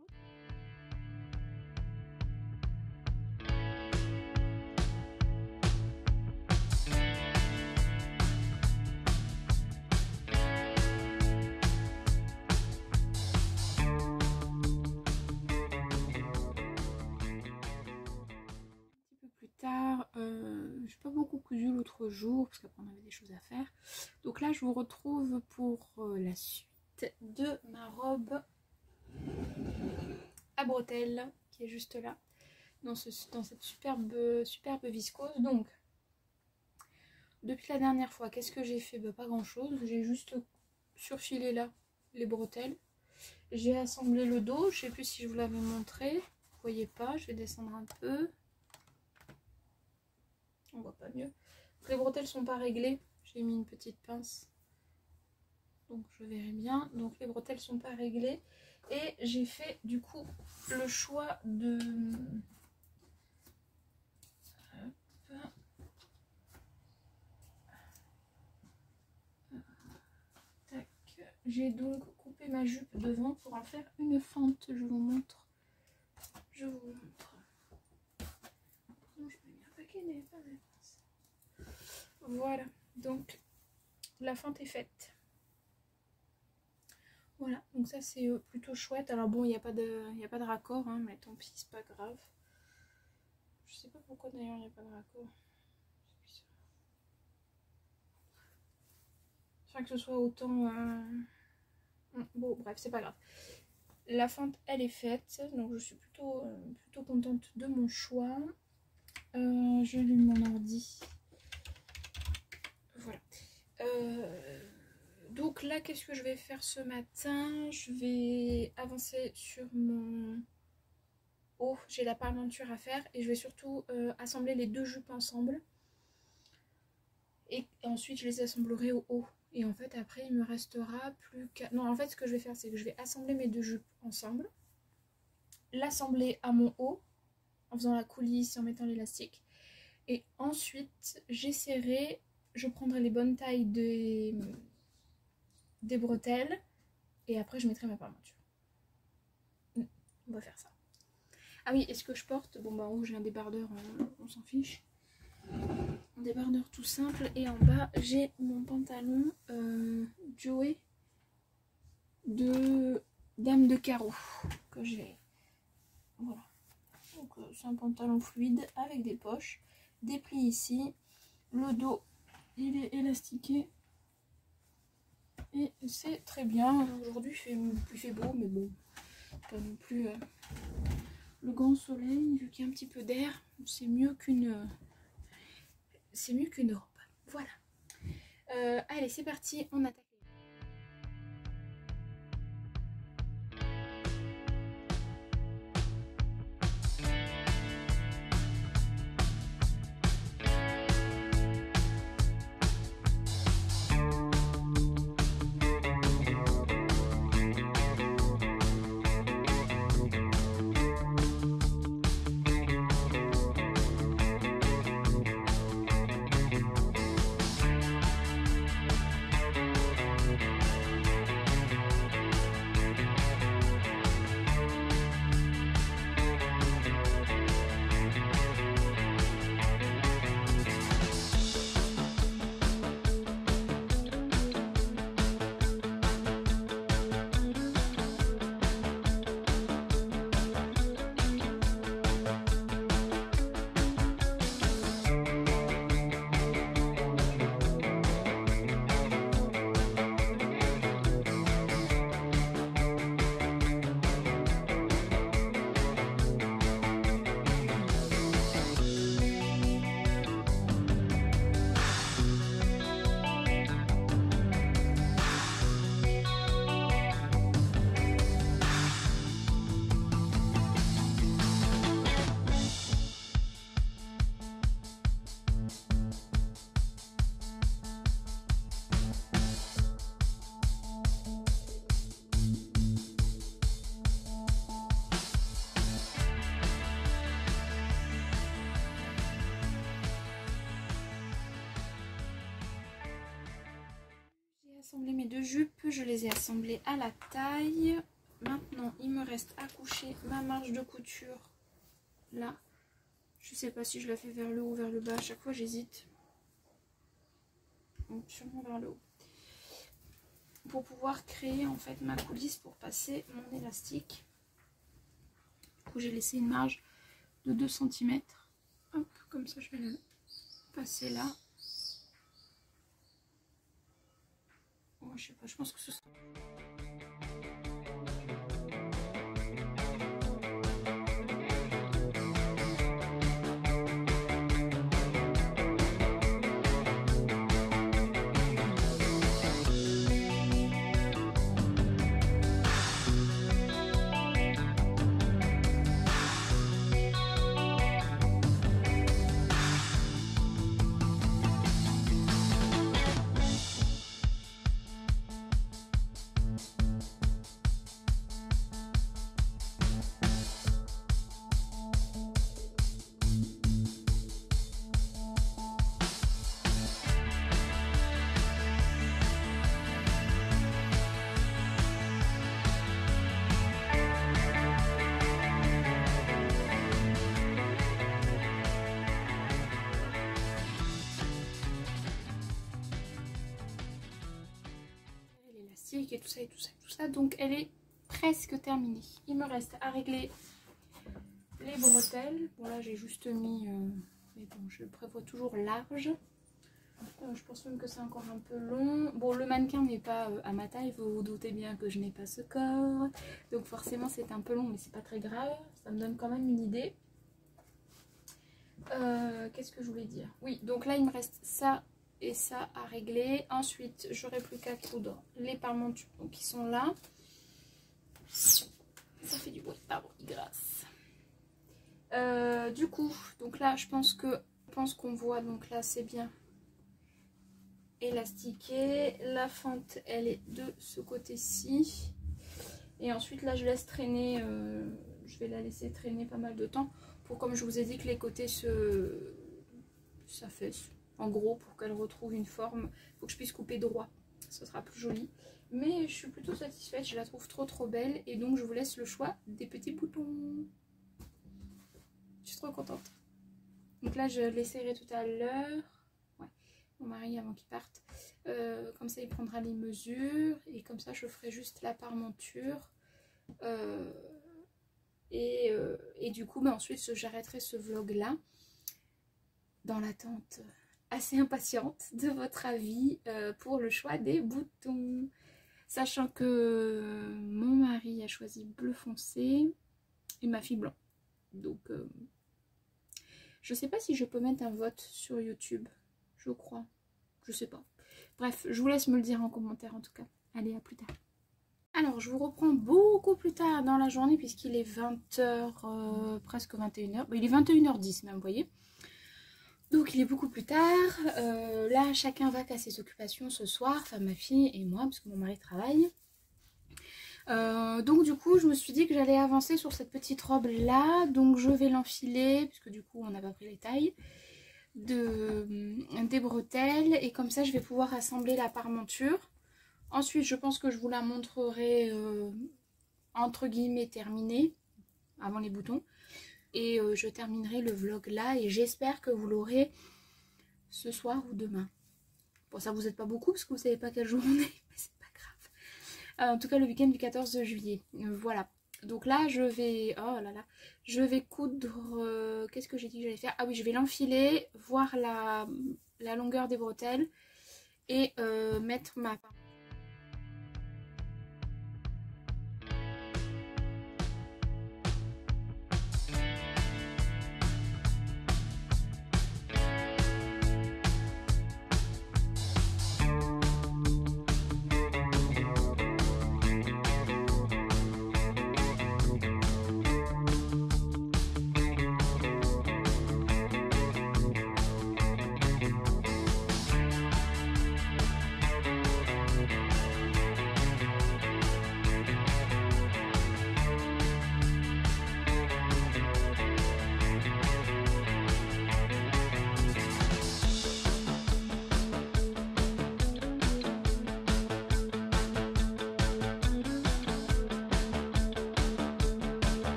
Tard, j'ai pas beaucoup cousu l'autre jour parce qu'après on avait des choses à faire, donc là je vous retrouve pour la suite de ma robe à bretelles qui est juste là dans cette superbe viscose. Donc depuis la dernière fois qu'est-ce que j'ai fait? Bah, pas grand chose, j'ai juste surfilé là les bretelles, j'ai assemblé le dos, je sais plus si je vous l'avais montré, vous voyez pas, je vais descendre un peu. On voit pas mieux. Donc, les bretelles sont pas réglées. J'ai mis une petite pince. Donc je verrai bien. Donc les bretelles sont pas réglées. Et j'ai fait du coup le choix de... J'ai donc coupé ma jupe devant pour en faire une fente. Je vous montre. Je vous montre. Non, je mets bien un paquet, mais pas de pince. Voilà. Donc la fente est faite. Voilà, donc ça c'est plutôt chouette. Alors bon, il n'y a pas de raccord, hein, mais tant pis, c'est pas grave. Je sais pas pourquoi d'ailleurs il n'y a pas de raccord. Enfin que ce soit autant... Bon bref, c'est pas grave. La fente elle est faite, donc je suis plutôt contente de mon choix. J'allume mon ordi. Voilà. Donc là, qu'est-ce que je vais faire ce matin? Je vais avancer sur mon haut. J'ai la parmenture à faire et je vais surtout assembler les deux jupes ensemble. Et ensuite, je les assemblerai au haut. Et en fait, après, il me restera plus qu'à... Non, en fait, ce que je vais faire, c'est que je vais assembler mes deux jupes ensemble. L'assembler à mon haut, en faisant la coulisse et en mettant l'élastique. Et ensuite, j'essaierai... Je prendrai les bonnes tailles des bretelles. Et après, je mettrai ma parmenture. On va faire ça. Ah oui, est-ce que je porte... Bon, bah en haut, j'ai un débardeur, on s'en fiche. Un débardeur tout simple. Et en bas, j'ai mon pantalon Joey de Dame de Carreau que j'ai. Voilà. Donc, c'est un pantalon fluide avec des poches, des plis ici. Le dos, il est élastiqué. Et c'est très bien. Aujourd'hui, il fait beau, mais bon, pas non plus le grand soleil. Vu qu'il y a un petit peu d'air, c'est mieux qu'une robe. Voilà. Allez, c'est parti, on attaque. Assemblé mes deux jupes, je les ai assemblées à la taille. Maintenant il me reste à coucher ma marge de couture là. Je sais pas si je la fais vers le haut ou vers le bas, à chaque fois j'hésite. Donc sûrement vers le haut. Pour pouvoir créer en fait ma coulisse pour passer mon élastique. Du coup j'ai laissé une marge de 2 cm. Hop, comme ça je vais la passer là. Oh, je sais pas, je pense que ce sera... Et tout ça et tout ça et tout ça, donc elle est presque terminée. Il me reste à régler les bretelles. Bon là j'ai juste mis mais bon je prévois toujours large. Je pense même que c'est encore un peu long. Bon, le mannequin n'est pas à ma taille, vous vous doutez bien que je n'ai pas ce corps. Donc forcément c'est un peu long, mais c'est pas très grave. Ça me donne quand même une idée. Qu'est-ce que je voulais dire? Oui, donc là il me reste ça et ça à régler. Ensuite, j'aurai plus qu'à coudre les parmentures qui sont là. Ça fait du bruit, pardon, grâce. Du coup, donc là je pense qu'on voit, donc là c'est bien élastiqué. La fente elle est de ce côté-ci. Et ensuite là je laisse traîner, je vais la laisser traîner pas mal de temps pour, comme je vous ai dit, que les côtés s'affaissent. En gros, pour qu'elle retrouve une forme, il faut que je puisse couper droit, ce sera plus joli. Mais je suis plutôt satisfaite, je la trouve trop belle. Et donc je vous laisse le choix des petits boutons. Je suis trop contente. Donc là je l'essayerai tout à l'heure. Ouais, mon mari avant qu'il parte. Comme ça il prendra les mesures. Et comme ça je ferai juste la parmenture. Et du coup ensuite j'arrêterai ce vlog là. Dans l'attente assez impatiente de votre avis pour le choix des boutons. Sachant que mon mari a choisi bleu foncé et ma fille blanc. Donc je sais pas si je peux mettre un vote sur YouTube. Je crois. Je sais pas. Bref, je vous laisse me le dire en commentaire en tout cas. Allez, à plus tard. Alors, je vous reprends beaucoup plus tard dans la journée puisqu'il est 20h, presque 21h. Bon, il est 21h10 même, vous voyez. Donc, il est beaucoup plus tard. Là, chacun va qu'à ses occupations ce soir. Enfin, ma fille et moi, parce que mon mari travaille. Donc, du coup, je me suis dit que j'allais avancer sur cette petite robe-là. Donc, je vais l'enfiler, puisque du coup, on n'a pas pris les tailles, des bretelles. Et comme ça, je vais pouvoir assembler la parmenture. Ensuite, je pense que je vous la montrerai entre guillemets terminée, avant les boutons. Et je terminerai le vlog là et j'espère que vous l'aurez ce soir ou demain. Bon, ça vous aide pas beaucoup parce que vous savez pas quel jour on est, mais c'est pas grave. En tout cas, le week-end du 14 juillet. Voilà. Donc là, je vais... Oh là là. Je vais coudre... Qu'est-ce que j'ai dit que j'allais faire? Ah oui, je vais l'enfiler, voir la longueur des bretelles et mettre ma...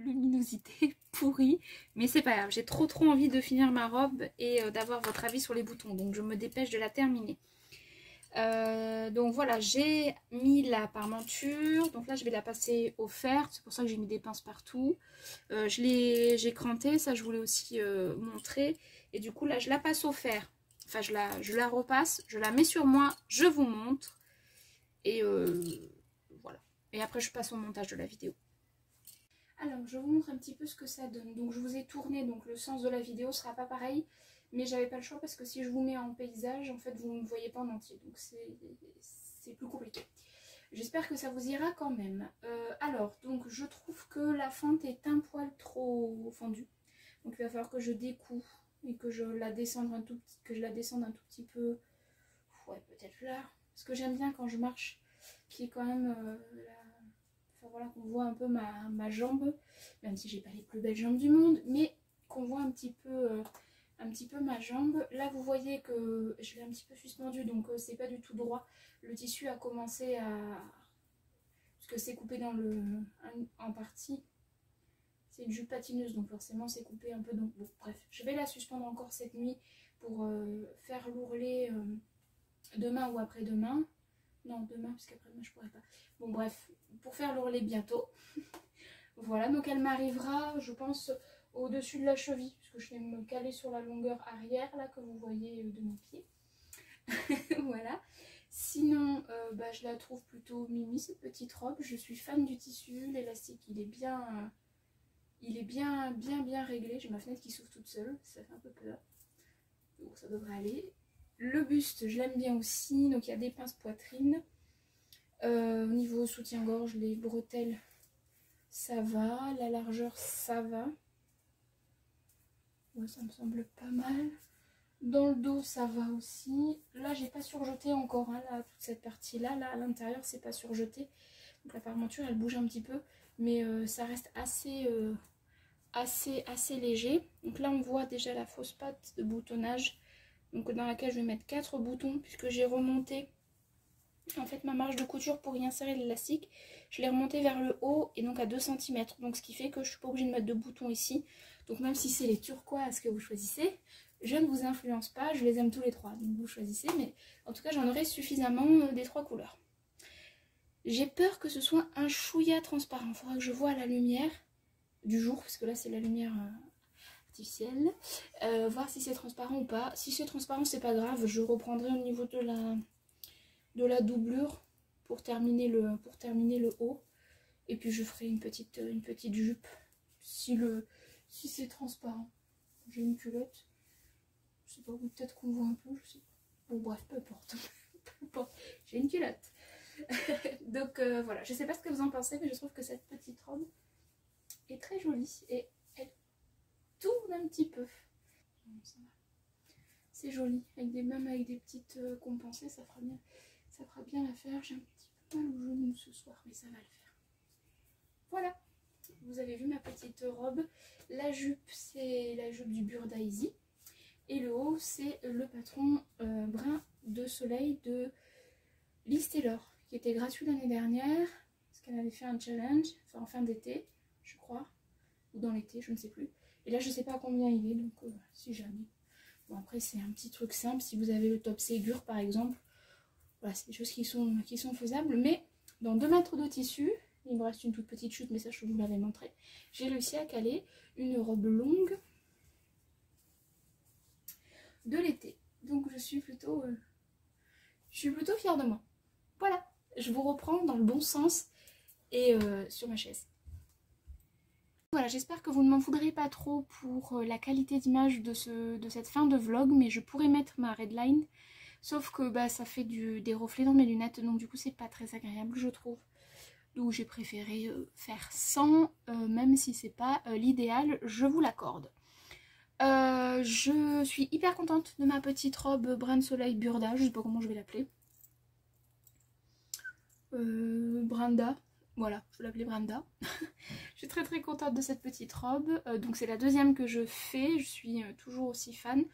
luminosité pourrie, mais c'est pas grave, j'ai trop envie de finir ma robe et d'avoir votre avis sur les boutons, donc je me dépêche de la terminer. Donc voilà, j'ai mis la parmenture, donc là je vais la passer au fer, c'est pour ça que j'ai mis des pinces partout. J'ai cranté, ça je voulais aussi montrer, et du coup là je la passe au fer, enfin je la repasse, je la mets sur moi, je vous montre, et voilà. Et après je passe au montage de la vidéo. Alors je vous montre un petit peu ce que ça donne. Donc je vous ai tourné, donc le sens de la vidéo sera pas pareil, mais j'avais pas le choix parce que si je vous mets en paysage, en fait vous ne me voyez pas en entier, donc c'est plus compliqué. J'espère que ça vous ira quand même. Alors donc je trouve que la fente est un poil trop fendue, donc il va falloir que je découpe et que je la descende un tout petit peu. Ouais, peut-être là, parce que j'aime bien quand je marche qu'il y ait quand même enfin voilà, qu'on voit un peu ma jambe, même si j'ai pas les plus belles jambes du monde, mais qu'on voit un petit peu un petit peu ma jambe. Là vous voyez que je l'ai un petit peu suspendu, donc c'est pas du tout droit. Le tissu a commencé à... parce que c'est coupé dans en partie. C'est une jupe patineuse, donc forcément c'est coupé un peu. Donc bon, bref, je vais la suspendre encore cette nuit pour faire l'ourlet demain ou après-demain. Non, demain, parce qu'après-demain je pourrais pas. Bon bref, pour faire l'ourlet bientôt. Voilà, donc elle m'arrivera, je pense, au-dessus de la cheville, puisque je vais me caler sur la longueur arrière, là, que vous voyez de mes pieds. Voilà. Sinon, je la trouve plutôt mimi, cette petite robe. Je suis fan du tissu, l'élastique, il est bien réglé. J'ai ma fenêtre qui s'ouvre toute seule, ça fait un peu peur. Donc ça devrait aller. Le buste, je l'aime bien aussi, donc il y a des pinces poitrine. Au niveau soutien-gorge, les bretelles, ça va. La largeur, ça va. Ouais, ça me semble pas mal. Dans le dos, ça va aussi. Là, j'ai pas surjeté encore, hein, là, toute cette partie-là. Là, à l'intérieur, c'est pas surjeté. Donc la fermeture, elle bouge un petit peu. Mais ça reste assez léger. Donc là, on voit déjà la fausse patte de boutonnage. Donc dans laquelle je vais mettre 4 boutons, puisque j'ai remonté en fait ma marge de couture pour y insérer l'élastique. Je l'ai remonté vers le haut et donc à 2 cm. Donc ce qui fait que je suis pas obligée de mettre de boutons ici. Donc même si c'est les turquoises que vous choisissez, je ne vous influence pas, je les aime tous les trois. Donc vous choisissez, mais en tout cas j'en aurai suffisamment des 3 couleurs. J'ai peur que ce soit un chouïa transparent. Il faudra que je vois à la lumière du jour, parce que là c'est la lumière artificielle. Voir si c'est transparent ou pas. Si c'est transparent, c'est pas grave, je reprendrai au niveau de la doublure pour terminer le haut. Et puis je ferai une petite jupe si c'est transparent. J'ai une culotte. Je sais pas, peut-être qu'on voit un peu, je sais pas. Bon bref, peu importe. Peu importe. J'ai une culotte. Donc voilà, je sais pas ce que vous en pensez, mais je trouve que cette petite robe est très jolie et elle tourne un petit peu. C'est joli, même avec des petites compensées, ça fera bien l'affaire. J'ai un petit peu mal au genou ce soir, mais ça va le faire. Voilà, vous avez vu ma petite robe. La jupe, c'est la jupe du Burda Easy. Et le haut, c'est le patron brun de soleil de Liz Taylor, qui était gratuit l'année dernière, parce qu'elle avait fait un challenge, enfin en fin d'été, je crois, ou dans l'été, je ne sais plus. Et là, je ne sais pas à combien il est, donc si jamais. Bon, après, c'est un petit truc simple. Si vous avez le top Ségur, par exemple, voilà, c'est des choses qui sont faisables. Mais dans 2 mètres de tissu, il me reste une toute petite chute, mais ça, je vous l'avais montré. J'ai réussi à caler une robe longue de l'été. Donc, je suis plutôt fière de moi. Voilà, je vous reprends dans le bon sens et sur ma chaise. Voilà, j'espère que vous ne m'en voudrez pas trop pour la qualité d'image de cette fin de vlog, mais je pourrais mettre ma redline, sauf que ça fait des reflets dans mes lunettes, donc du coup c'est pas très agréable je trouve. Donc j'ai préféré faire sans, même si c'est pas l'idéal, je vous l'accorde. Je suis hyper contente de ma petite robe Brin de Soleil Burda, je sais pas comment je vais l'appeler. Branda, voilà, je vais l'appeler Branda. Je suis très contente de cette petite robe. Donc c'est la deuxième que je fais, je suis toujours aussi fan.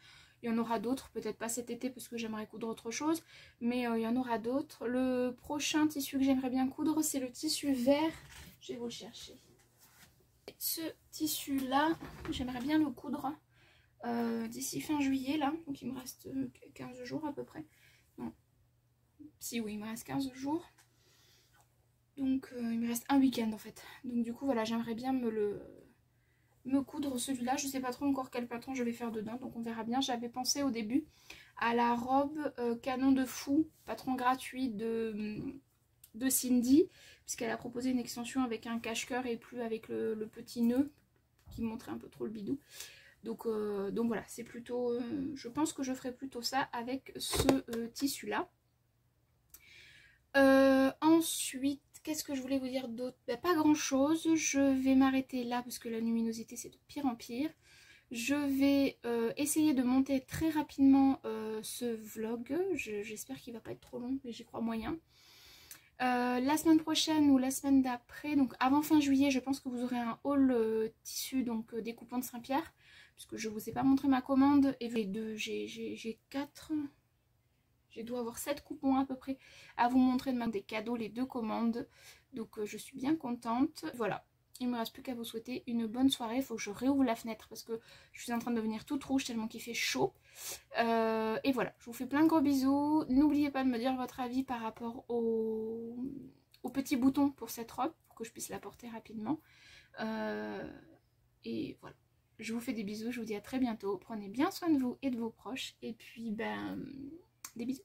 Il y en aura d'autres, peut-être pas cet été parce que j'aimerais coudre autre chose, mais il y en aura d'autres. Le prochain tissu que j'aimerais bien coudre, c'est le tissu vert. Je vais vous le chercher. Ce tissu là, j'aimerais bien le coudre d'ici fin juillet là, donc il me reste 15 jours à peu près. Non, si oui, il me reste 15 jours. Donc il me reste un week-end en fait. Donc du coup voilà, j'aimerais bien me coudre celui-là. Je sais pas trop encore quel patron je vais faire dedans, donc on verra bien. J'avais pensé au début à la robe Canon de Fou, patron gratuit de Cindy, puisqu'elle a proposé une extension avec un cache-cœur et plus avec le petit nœud qui montrait un peu trop le bidou. Donc voilà, c'est plutôt... je pense que je ferai plutôt ça avec ce tissu-là. Ensuite, qu'est-ce que je voulais vous dire d'autre? Pas grand chose, je vais m'arrêter là parce que la luminosité c'est de pire en pire. Je vais essayer de monter très rapidement ce vlog, j'espère qu'il va pas être trop long mais j'y crois moyen. La semaine prochaine ou la semaine d'après, donc avant fin juillet, je pense que vous aurez un haul tissu, donc des coupons de Saint-Pierre, puisque je vous ai pas montré ma commande. Et j'ai 4, je dois avoir 7 coupons à peu près à vous montrer de des cadeaux, les 2 commandes. Donc je suis bien contente. Voilà, il me reste plus qu'à vous souhaiter une bonne soirée. Il faut que je réouvre la fenêtre parce que je suis en train de devenir toute rouge tellement qu'il fait chaud. Et voilà, je vous fais plein de gros bisous. N'oubliez pas de me dire votre avis par rapport au petit bouton pour cette robe, pour que je puisse la porter rapidement. Et voilà, je vous fais des bisous, je vous dis à très bientôt. Prenez bien soin de vous et de vos proches. Et puis, ben, des bisous.